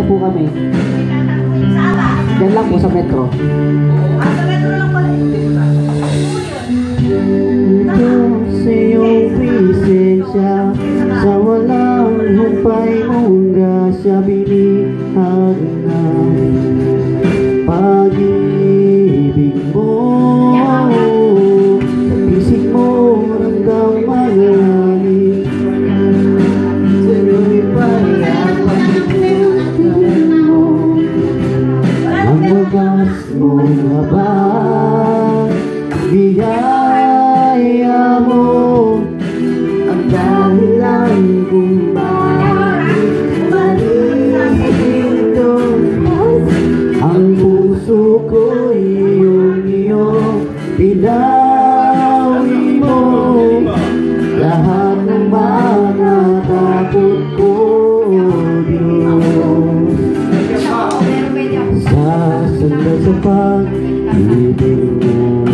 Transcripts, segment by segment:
po kami. Yan lang po sa metro. Sa metro lang pala. Ito sa iyong presensya, sa walang humpay mong grasya, binihag na pag-ibig mo. Sa pisig mo, ramdam marami. Sa'yo'y pag-ibig mo. Ang wagas mong habang biyaya mo, ang dahilan kung bakit malito ang puso ko'y iyo. Pinawi mo lahat ng mga takot ko, Diyos. Sasandal sa pag-ibig mo.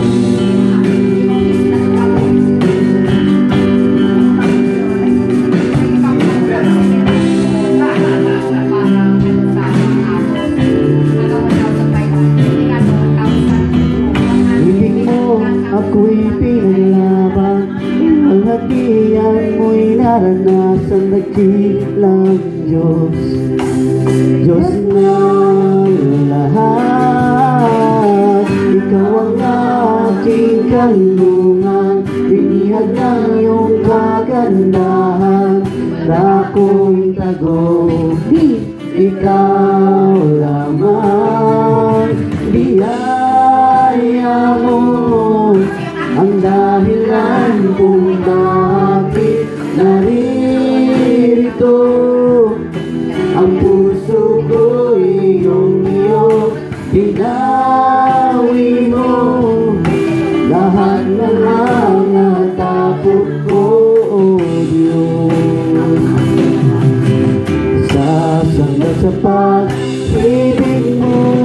Ako'y pinaglaban, ang hatian mo'y naranasan, nagkilang Diyos, Diyos ng lahat. Ikaw ang aking kalungan, binihag ng iyong kagandahan, akong tagumpay, ikaw lamang. Biyaya mo ang dahilan kung bakit naririto ang puso ko, iyo. Pinawi mo lahat ng mga takot ko, Diyos. Sasandal sa pag-ibig mo.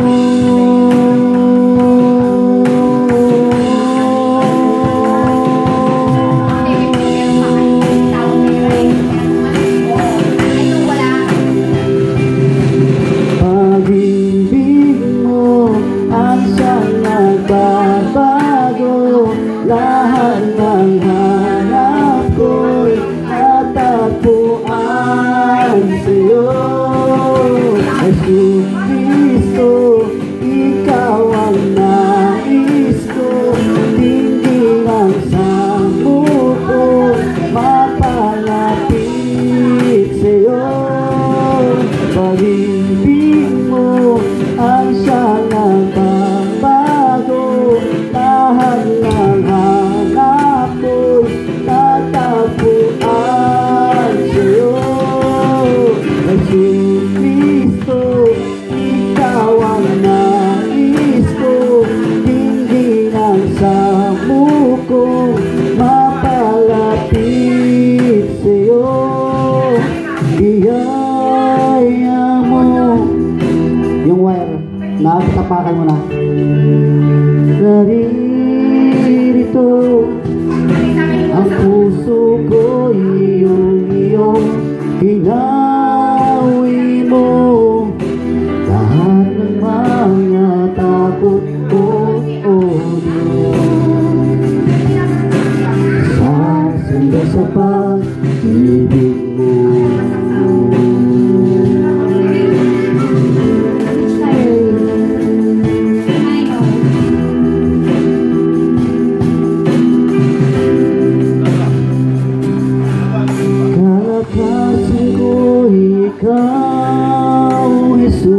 Lahat ng hanap ko'y natagpuan sa'yo, Jesus Cristo. Ikaw ang nais ko, hindi lang sa mundo mapalapit sa'yo. Pag-ibig mo ang siyang nagbabago, lahat ng hanap ko'y natagpuan sa'yo, Jesus Cristo. Ikaw ang nais ko, hindi lang sa mundo mapalapit sa'yo. Biyaya mo. Yung wire, nakatapakan mo na. Naririto ang puso ko, iyo. Pinawi mo lahat ng mga takot ko, sasandal sa pag-ibig mo. Kalakasan ko ikaw, Jesus.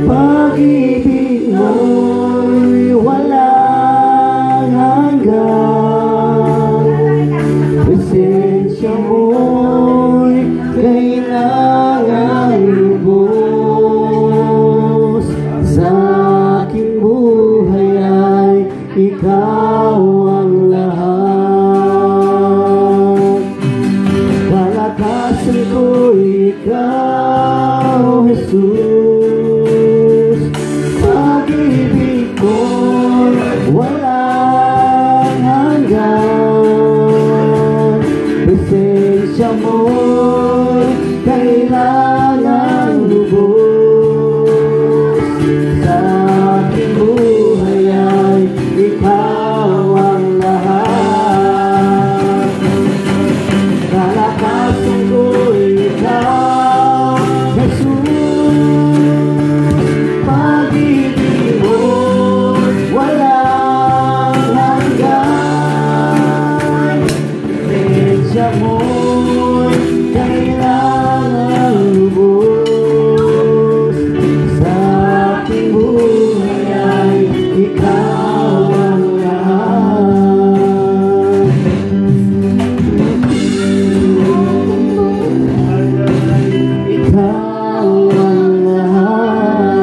Pag-ibig mo'y walang hanggan, presensya mo'y kailangan lubos. Sa aking buhay ay ikaw ang lahat. Kalakasan ko ikaw, Jesus. Pag-ibig ko walang hanggan, presensya mo kailangan sadya mo'y kailangan lubos. Sa ating buhay ay ikaw ang lahat. Ikaw ang lahat.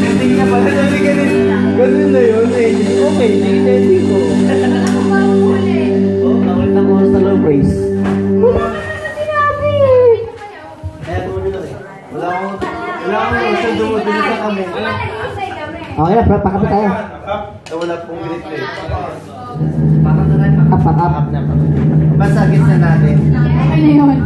Ending na pala, sabi ganun na yun eh. Okay, nai-ending ko. Oh, nakulit ako sa love race. Kaya tuloy na rin. Wala akong gusto dumudulog sa kami. Okay na, pakapit tayo. Wala pong grip eh. Up. Up na pa. Basta gets na natin. Ano yun?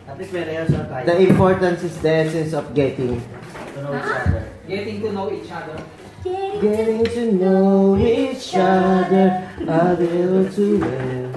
At least meron yan sa tayo. The importance is the essence of getting to know each other. Getting to know each other. Getting to know each other a little too well.